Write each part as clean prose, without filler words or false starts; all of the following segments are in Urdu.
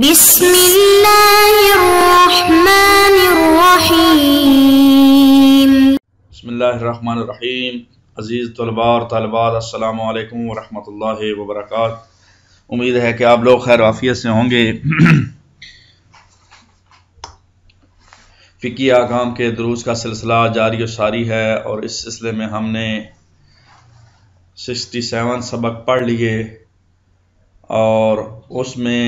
بسم اللہ الرحمن الرحیم۔ بسم اللہ الرحمن الرحیم۔ عزیز طلباء اور طالبات، السلام علیکم ورحمۃ اللہ وبرکاتہ۔ امید ہے کہ آپ لوگ خیر عافیت سے ہوں گے۔ فقہی احکام کے دروس کا سلسلہ جاری و ساری ہے، اور اس سلسلے میں ہم نے 67 سبق پڑھ لیے، اور اس میں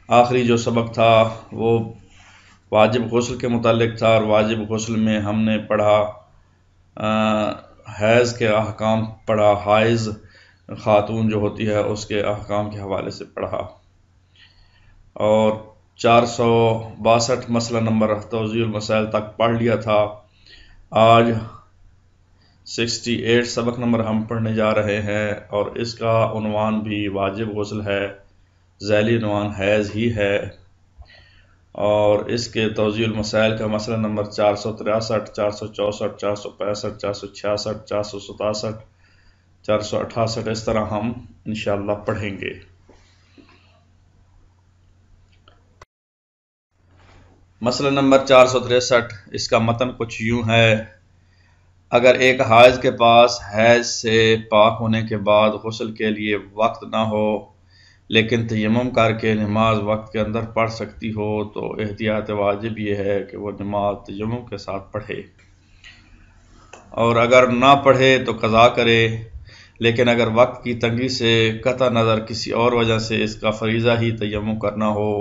آخری جو سبق تھا وہ واجب غسل کے متعلق تھا، اور واجب غسل میں ہم نے پڑھا حیض کے احکام پڑھا، حائض خاتون جو ہوتی ہے اس کے احکام کے حوالے سے پڑھا، اور 462 مسئلہ نمبر توضیح المسائل تک پڑھ لیا تھا۔ آج 68 سبق نمبر ہم پڑھنے جا رہے ہیں، اور اس کا عنوان بھی واجب غسل ہے، ذیلی عنوان حیض ہی ہے، اور اس کے توضیح المسائل کا مسئلہ نمبر 463، 464، 465، 466، 467، 468 اس طرح ہم انشاءاللہ پڑھیں گے۔ مسئلہ نمبر 463، اس کا متن کچھ یوں ہے: اگر ایک حائض کے پاس حیض سے پاک ہونے کے بعد غسل کے لیے وقت نہ ہو لیکن تیمم کر کے نماز وقت کے اندر پڑھ سکتی ہو، تو احتیاط واجب یہ ہے کہ وہ نماز تیمم کے ساتھ پڑھے، اور اگر نہ پڑھے تو قضا کرے۔ لیکن اگر وقت کی تنگی سے قطع نظر کسی اور وجہ سے اس کا فریضہ ہی تیمم کرنا ہو،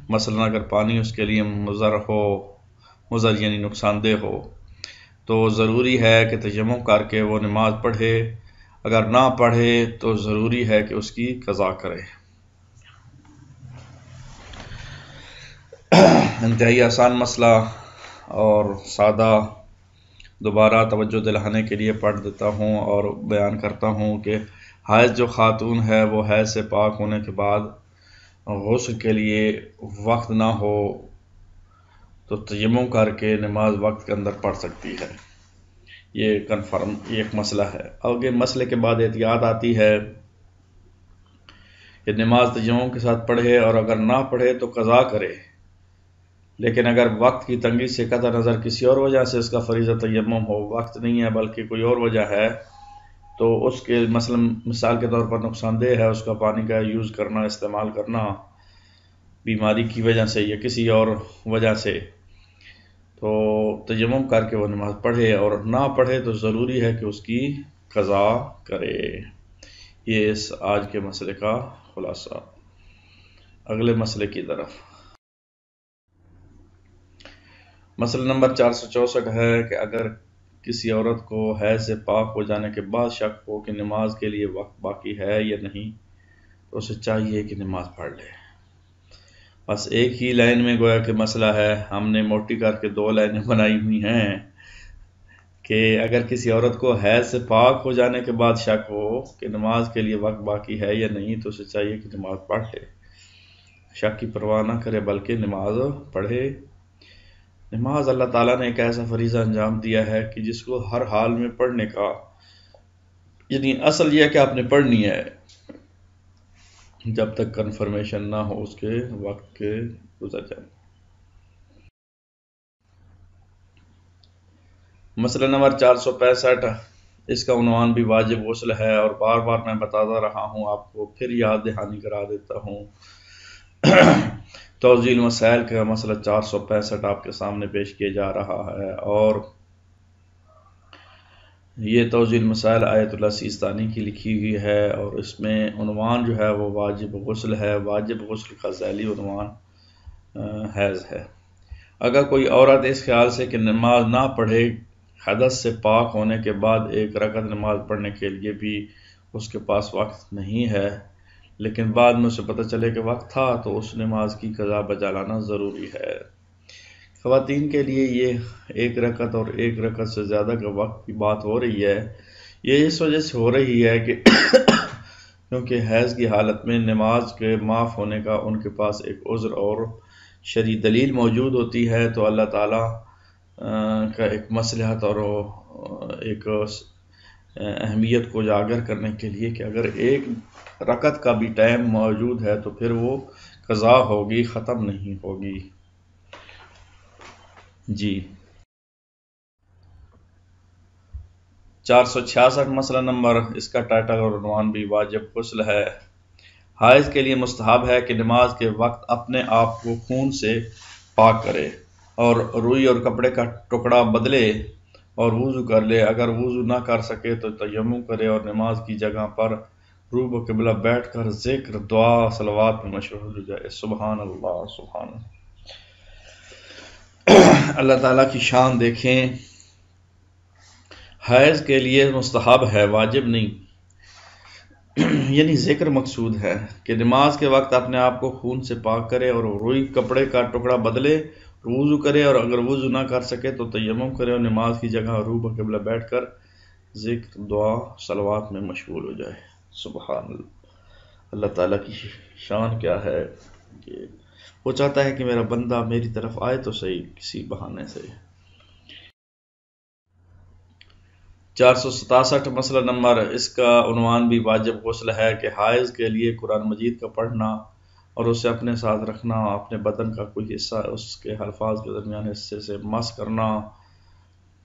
مثلا اگر پانی اس کے لیے مضر یعنی نقصان دہ ہو، تو ضروری ہے کہ تیمم کر کے وہ نماز پڑھے، اگر نہ پڑھے تو ضروری ہے کہ اس کی قضا کرے۔ انتہائی آسان مسئلہ اور سادہ، دوبارہ توجہ دلانے کے لیے پڑھ دیتا ہوں اور بیان کرتا ہوں کہ حائض جو خاتون ہے وہ حیض سے پاک ہونے کے بعد غسل کے لیے وقت نہ ہو تو تیمم کر کے نماز وقت کے اندر پڑھ سکتی ہے۔ یہ کنفرم ایک مسئلہ ہے۔ آگے مسئلے کے بعد احتیاط آتی ہے کہ نماز تیمم کے ساتھ پڑھے، اور اگر نہ پڑھے تو قضا کرے، لیکن اگر وقت کی تنگی سے قطع نظر کسی اور وجہ سے اس کا فریضہ تیمم ہو، وقت نہیں ہے بلکہ کوئی اور وجہ ہے، تو اس کے مثال کے طور پر نقصان دہ ہے اس کا پانی کا یوز کرنا، استعمال کرنا، بیماری کی وجہ سے یا کسی اور وجہ سے، تو تیمم کر کے وہ نماز پڑھے، اور نہ پڑھے تو ضروری ہے کہ اس کی قضا کرے۔ یہ اس آج کے مسئلے کا خلاصہ۔ اگلے مسئلے کی طرف۔ مسئلہ نمبر 464 ہے کہ اگر کسی عورت کو حیض سے پاک ہو جانے کے بعد شک ہو کہ نماز کے لیے وقت باقی ہے یا نہیں، تو اسے چاہیے کہ نماز پڑھ لے۔ بس ایک ہی لائن میں گویا کہ مسئلہ ہے، ہم نے موٹی کر کے 2 لائنیں بنائی ہوئی ہیں کہ اگر کسی عورت کو حیض سے پاک ہو جانے کے بعد شک ہو کہ نماز کے لیے وقت باقی ہے یا نہیں، تو اسے چاہیے کہ نماز پڑھ لے، شک کی پرواہ نہ کرے بلکہ نماز پڑھے۔ نماز اللہ تعالیٰ نے ایک ایسا فریضہ انجام دیا ہے کہ جس کو ہر حال میں پڑھنے کا، یعنی اصل یہ ہے کہ آپ نے پڑھنی ہے جب تک کنفرمیشن نہ ہو اس کے وقت کے گزر جانے۔ مسئلہ نمبر 465، اس کا عنوان بھی واجب غسل ہے، اور بار بار میں بتاتا رہا ہوں، آپ کو پھر یاد دہانی کرا دیتا ہوں۔ توضیح المسائل کا مسئلہ 465 آپ کے سامنے پیش کیا جا رہا ہے، اور یہ توضیح المسائل آیت اللہ سیستانی کی لکھی ہوئی ہے، اور اس میں عنوان جو ہے وہ واجب غسل ہے۔ واجب غسل کا ذیلی عنوان حیض ہے۔ اگر کوئی عورت اس خیال سے کہ نماز نہ پڑھے، حدث سے پاک ہونے کے بعد 1 رکعت نماز پڑھنے کے لیے بھی اس کے پاس وقت نہیں ہے، لیکن بعد میں اسے پتہ چلے کہ وقت تھا، تو اس نماز کی قضا بجا لانا ضروری ہے۔ خواتین کے لیے یہ 1 رکعت اور 1 رکعت سے زیادہ کے وقت کی بات ہو رہی ہے، یہ اس وجہ سے ہو رہی ہے کہ کیونکہ حیض کی حالت میں نماز کے معاف ہونے کا ان کے پاس ایک عذر اور شرعی دلیل موجود ہوتی ہے، تو اللہ تعالیٰ کا ایک مصلحت اور ایک اہمیت کو اجاگر کرنے کے لیے کہ اگر 1 رکعت کا بھی ٹائم موجود ہے تو پھر وہ قضا ہوگی، ختم نہیں ہوگی۔ جی 466 مسئلہ نمبر، اس کا ٹائٹل اور عنوان بھی واجب غسل ہے۔ حائض کے لیے مستحب ہے کہ نماز کے وقت اپنے آپ کو خون سے پاک کرے اور روئی اور کپڑے کا ٹکڑا بدلے اور وضو کر لے۔ اگر وضو نہ کر سکے تو تیمم کرے اور نماز کی جگہ پر روب و قبلہ بیٹھ کر ذکر، دعا، صلوات میں مشغول ہو جائے۔ سبحان اللہ، سبحان اللہ۔ اللہ تعالیٰ کی شان دیکھیں، حائض کے لیے مستحب ہے، واجب نہیں، یعنی ذکر مقصود ہے کہ نماز کے وقت اپنے آپ کو خون سے پاک کرے اور روئی کپڑے کا ٹکڑا بدلے، وضو کرے اور اگر وضو نہ کر سکے تو تیمم کرے اور نماز کی جگہ روب و قبلہ بیٹھ کر ذکر، دعا، صلوات میں مشغول ہو جائے۔ سبحان اللہ۔ اللہ تعالیٰ کی شان کیا ہے کہ وہ چاہتا ہے کہ میرا بندہ میری طرف آئے تو صحیح کسی بہانے سے۔ 467 مسئلہ نمبر، اس کا عنوان بھی واجب غسل ہے کہ حائض کے لیے قرآن مجید کا پڑھنا اور اسے اپنے ساتھ رکھنا، اپنے بدن کا کوئی حصہ اس کے الفاظ کے درمیان حصے سے مس کرنا،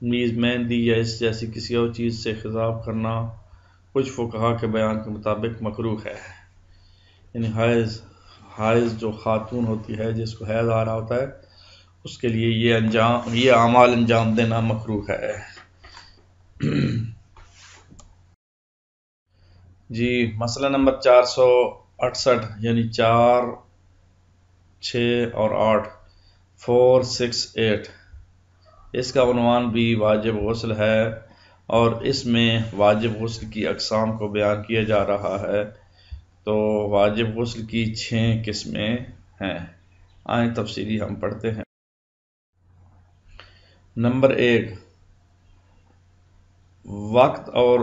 نیز مہندی یا اس جیسی کسی اور چیز سے خضاب کرنا کچھ فقہا کے بیان کے مطابق مکروہ ہے۔ یعنی حائض جو خاتون ہوتی ہے جس کو حیض آ رہا ہوتا ہے اس کے لیے یہ اعمال انجام دینا مکروہ ہے۔ جی مسئلہ نمبر 468، یعنی 4، 6 اور 8، 4، 6، 8، اس کا عنوان بھی واجب غسل ہے اور اس میں واجب غسل کی اقسام کو بیان کیا جا رہا ہے۔ تو واجب غسل کی 6 قسمیں ہیں، آئیں تفصیلی ہم پڑھتے ہیں۔ نمبر 1، وقت اور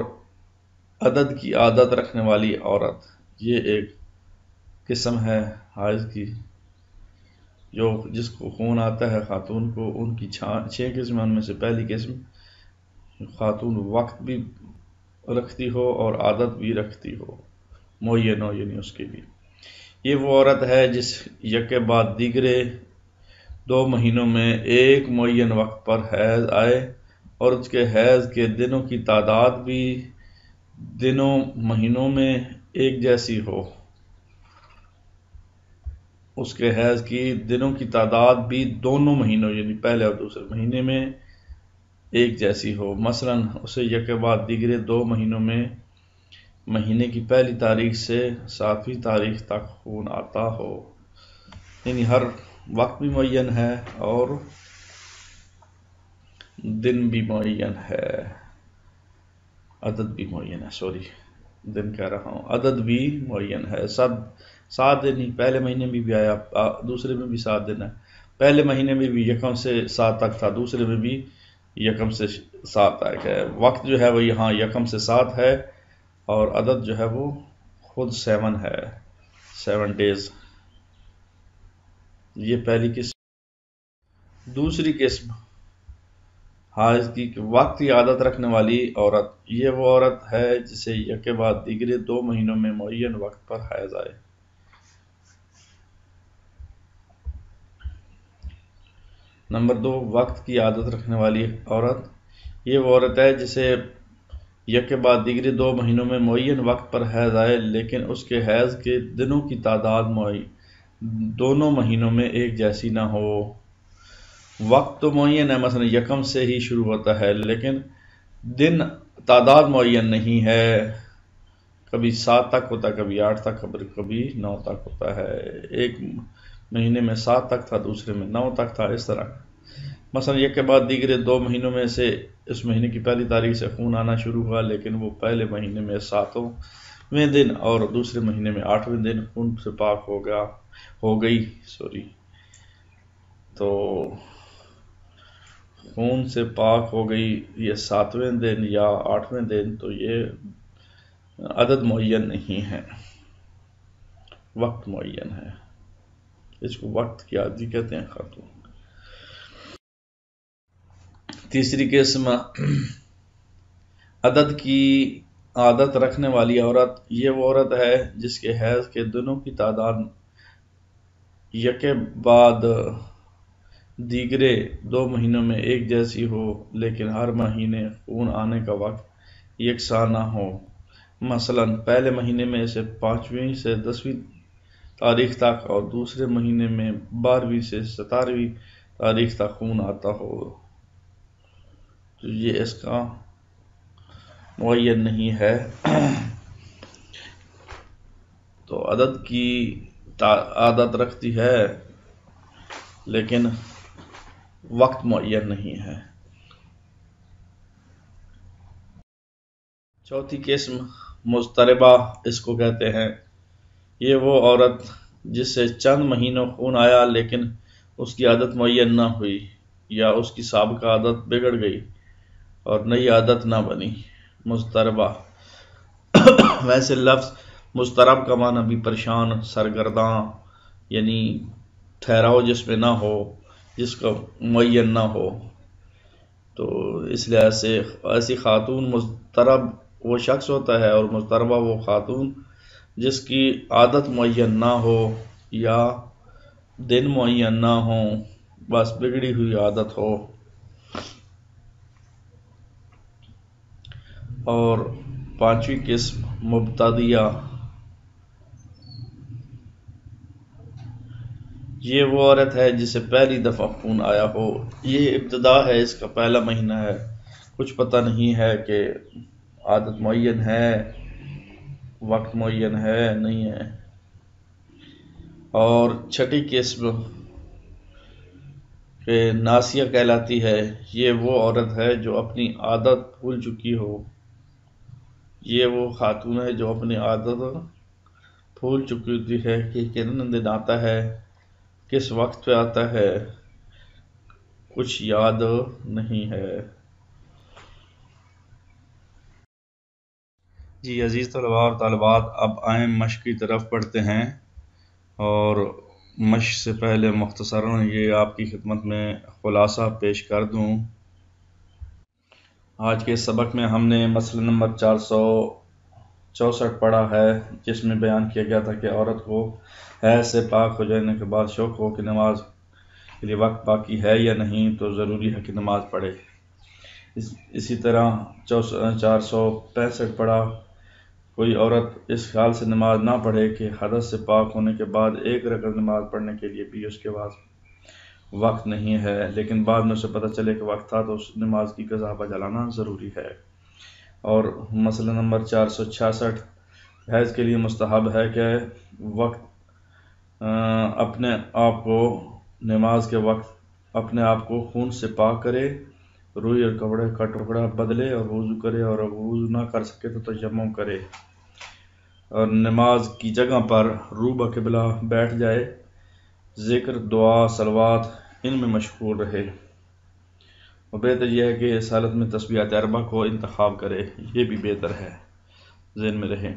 عدد کی عادت رکھنے والی عورت، یہ ایک قسم ہے حائض کی، جس کو خون آتا ہے خاتون کو، ان کی 6 قسم، ان میں سے پہلی قسم خاتون وقت بھی رکھتی ہو اور عادت بھی رکھتی ہو، معین ہو، یعنی اس کے لیے یہ وہ عورت ہے جس یکے بعد دیگرے 2 مہینوں میں ایک معین وقت پر حیض آئے اور اس کے حیض کے دنوں کی تعداد بھی دنوں مہینوں میں ایک جیسی ہو، اس کے حیض کی دنوں کی تعداد بھی دونوں مہینوں یعنی پہلے اور دوسرے مہینے میں ایک جیسی ہو۔ مثلا اسے یکے بعد دیگرے 2 مہینوں میں مہینے کی پہلی تاریخ سے 7ویں تاریخ تک خون آتا ہو، یعنی ہر وقت بھی معین ہے اور دن بھی معین ہے، عدد بھی معین ہے، دن کہہ رہا ہوں، عدد بھی معین ہے۔ 7 دن ہی پہلے مہینے میں بھی آیا، دوسرے میں بھی 7 دن ہے، پہلے مہینے میں بھی 1 سے 7 تک تھا، دوسرے میں بھی 1 سے 7 تک ہے۔ وقت جو ہے وہ یہاں 1 سے 7 ہے اور عدد جو ہے وہ خود 7 ہے، 7 ڈیز۔ یہ پہلی قسم۔ دوسری قسم حائض کی وقت کی عادت رکھنے والی عورت، یہ وہ عورت ہے جسے یکے بعد دیگرے 2 مہینوں میں معین وقت پر حیض آئے۔ نمبر 2، وقت کی عادت رکھنے والی عورت، یہ وہ عورت ہے جسے یکے بعد دیگرے 2 مہینوں میں معین وقت پر حیض آئے لیکن اس کے حیض کے دنوں کی تعداد دونوں مہینوں میں ایک جیسی نہ ہو۔ وقت تو معین ہے، مثلا 1 سے ہی شروع ہوتا ہے لیکن دن تعداد معین نہیں ہے، کبھی 7 تک ہوتا ہے، کبھی 8 تک، کبھی 9 تک ہوتا ہے، ایک مہینے میں 7 تک تھا، دوسرے میں 9 تک تھا، اس طرح۔ مثلا یک کے بعد دیگرے 2 مہینوں میں سے اس مہینے کی پہلی تاریخ سے خون آنا شروع ہوا لیکن وہ پہلے مہینے میں 7ویں دن اور دوسرے مہینے میں 8ویں دن خون سے پاک ہو گئی تو خون سے پاک ہو گئی، یہ 7ویں دن یا 8ویں دن، تو یہ عدد معین نہیں ہے، وقت معین ہے، اس کو وقت کی عادی کہتے ہیں خاتون۔ تیسری قسم عدد کی عادت رکھنے والی عورت، یہ وہ عورت ہے جس کے حیض کے دنوں کی تعداد یکے بعد دیگرے 2 مہینوں میں ایک جیسی ہو لیکن ہر مہینے خون آنے کا وقت یکساں نہ ہو، مثلا پہلے مہینے میں سے 5ویں سے 10ویں تاریخ تک اور دوسرے مہینے میں 12ویں سے 17ویں تاریخ تک خون آتا ہو، تو یہ اس کا معین نہیں ہے۔ تو عدد کی عادت رکھتی ہے لیکن وقت معین نہیں ہے۔ چوتھی قسم مضطربہ اس کو کہتے ہیں۔ یہ وہ عورت جس سے چند مہینوں خون آیا لیکن اس کی عادت معین نہ ہوئی یا اس کی سابقہ عادت بگڑ گئی اور نئی عادت نہ بنی، مضطربہ۔ ویسے لفظ مضطرب کا معنی بھی پریشان، سرگرداں، یعنی ٹھہراؤ جس میں نہ ہو، جس کا معین نہ ہو۔ تو اس لحاظ سے ایسی خاتون مضطرب وہ شخص ہوتا ہے اور مضطربہ وہ خاتون جس کی عادت معین نہ ہو یا دن معین نہ ہو، بس بگڑی ہوئی عادت ہو۔ اور 5ویں قسم مبتدیہ، یہ وہ عورت ہے جسے پہلی دفعہ خون آیا ہو۔ یہ ابتدا ہے، اس کا پہلا مہینہ ہے، کچھ پتہ نہیں ہے کہ عادت معین ہے، وقت معین ہے نہیں ہے۔ اور 6ٹھی قسم کہ ناسیہ کہلاتی ہے، یہ وہ عورت ہے جو اپنی عادت بھول چکی ہو۔ یہ وہ خاتون ہے جو اپنی عادت بھول چکی ہوتی ہے کہ کتنا دن آتا ہے، کس وقت پہ آتا ہے، کچھ یاد نہیں ہے۔ جی عزیز طلباء اور طالبات، اب آئیں مشق کی طرف پڑھتے ہیں، اور مشق سے پہلے مختصراً یہ آپ کی خدمت میں خلاصہ پیش کر دوں۔ آج کے سبق میں ہم نے مسئلہ نمبر 464 پڑھا ہے، جس میں بیان کیا گیا تھا کہ عورت کو حیض سے پاک ہو جانے کے بعد شک ہو کہ نماز کے لیے وقت باقی ہے یا نہیں تو ضروری ہے کہ نماز پڑھے۔ اسی طرح 465 پڑھا، کوئی عورت اس خیال سے نماز نہ پڑھے کہ حدث سے پاک ہونے کے بعد 1 رکعت نماز پڑھنے کے لیے بھی اس کے بعد وقت نہیں ہے، لیکن بعد میں اسے پتہ چلے کہ وقت تھا تو اس نماز کی قضا بجا لانا ضروری ہے۔ اور مسئلہ نمبر 466، حیض کے لیے مستحب ہے کہ وقت اپنے آپ کو نماز کے وقت اپنے آپ کو خون سے پاک کرے، روئی اور کپڑے کا ٹکڑا بدلے اور وضو کرے، اور اگر وضو نہ کر سکے تو تیمم کرے، اور نماز کی جگہ پر رو بقبلہ بیٹھ جائے، ذکر، دعا، صلوات ان میں مشغول رہے، اور بہتر یہ ہے کہ اس حالت میں تسبیحات 4 کو انتخاب کرے، یہ بھی بہتر ہے، ذہن میں رہے۔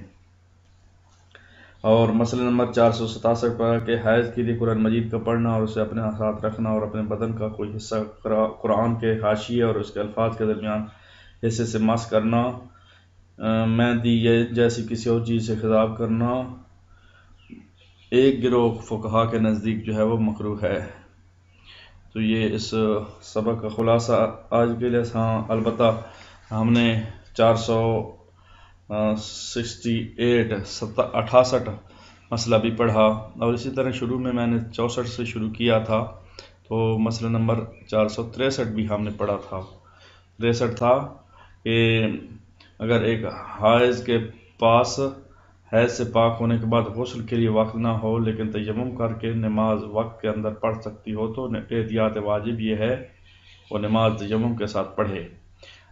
اور مسئلہ نمبر 467 پر کہ حیض کے لیے قرآن مجید کا پڑھنا اور اسے اپنے ساتھ رکھنا اور اپنے بدن کا کوئی حصہ قرآن کے حاشیے اور اس کے الفاظ کے درمیان حصے سے مس کرنا، مہندی جیسی کسی اور چیز سے خضاب کرنا، ایک گروہ فقہا کے نزدیک جو ہے وہ مکروہ ہے۔ تو یہ اس سبق کا خلاصہ آج کے لیے تھا۔ البتہ ہم نے 468 مسئلہ بھی پڑھا، اور اسی طرح شروع میں نے 64 سے شروع کیا تھا، تو مسئلہ نمبر 463 بھی ہم نے پڑھا تھا۔ 63 تھا کہ اگر ایک حائض کے پاس حیض سے پاک ہونے کے بعد غسل کے لیے وقت نہ ہو لیکن تیمم کر کے نماز وقت کے اندر پڑھ سکتی ہو تو احتیاط واجب یہ ہے وہ نماز تیمم کے ساتھ پڑھے،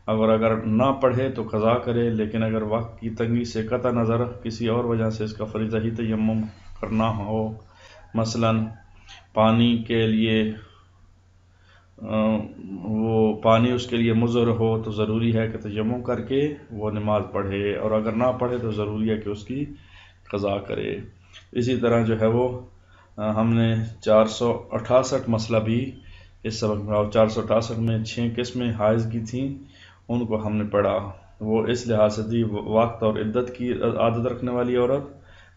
اگر نہ پڑھے تو قضا کرے، لیکن اگر وقت کی تنگی سے قطع نظر کسی اور وجہ سے اس کا فریضہ ہی تیمم کرنا ہو، مثلا پانی کے لیے وہ پانی اس کے لیے مضر ہو تو ضروری ہے کہ تیمم کر کے وہ نماز پڑھے، اور اگر نہ پڑھے تو ضروری ہے کہ اس کی قضا کرے۔ اسی طرح جو ہے وہ ہم نے 468 مسئلہ بھی اس سبق میں، اور 468 میں 6 قسمیں حائض کی تھیں، ان کو ہم نے پڑھا۔ وہ اس لحاظ سے تھی وقت اور عدت کی عادت رکھنے والی عورت،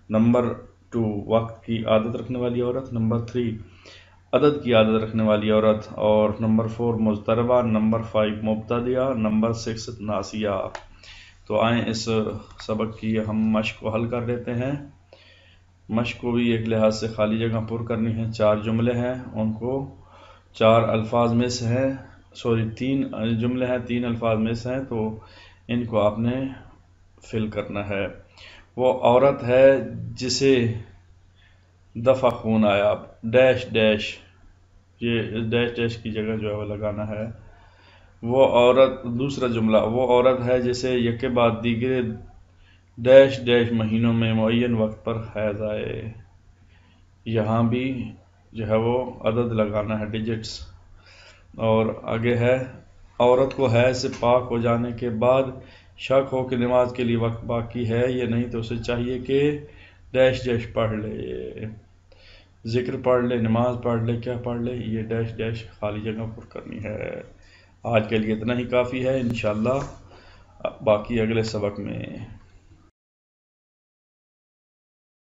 نمبر 2 وقت کی عادت رکھنے والی عورت، نمبر 3 عدد کی عادت رکھنے والی عورت، اور نمبر 4 مضطربہ، نمبر 5 مبتدیہ، نمبر 6 ناسیہ۔ تو آئیں اس سبق کی ہم مشق کو حل کر لیتے ہیں۔ مشق کو بھی ایک لحاظ سے خالی جگہ پر کرنی ہے۔ 4 جملے ہیں، ان کو 4 الفاظ میں سے ہیں، 3 جملے ہیں، 3 الفاظ میں سے ہیں، تو ان کو آپ نے فل کرنا ہے۔ وہ عورت ہے جسے دفعہ خون آیا، ڈیش ڈیش، یہ ڈیش ڈیش کی جگہ جو ہے وہ لگانا ہے۔ وہ عورت، دوسرا جملہ، وہ عورت ہے جسے یکے بعد دیگرے ڈیش ڈیش مہینوں میں معین وقت پر حیض آئے، یہاں بھی جو ہے وہ عدد لگانا ہے، ڈیجٹس۔ اور آگے ہے عورت کو حیض سے پاک ہو جانے کے بعد شک ہو کہ نماز کے لیے وقت باقی ہے یا نہیں تو اسے چاہیے کہ ڈیش ڈیش پڑھ لے، ذکر پڑھ لے، نماز پڑھ لے، کیا پڑھ لے، یہ ڈیش ڈیش خالی جگہ پر کرنی ہے۔ آج کے لیے اتنا ہی کافی ہے، انشاءاللہ باقی اگلے سبق میں۔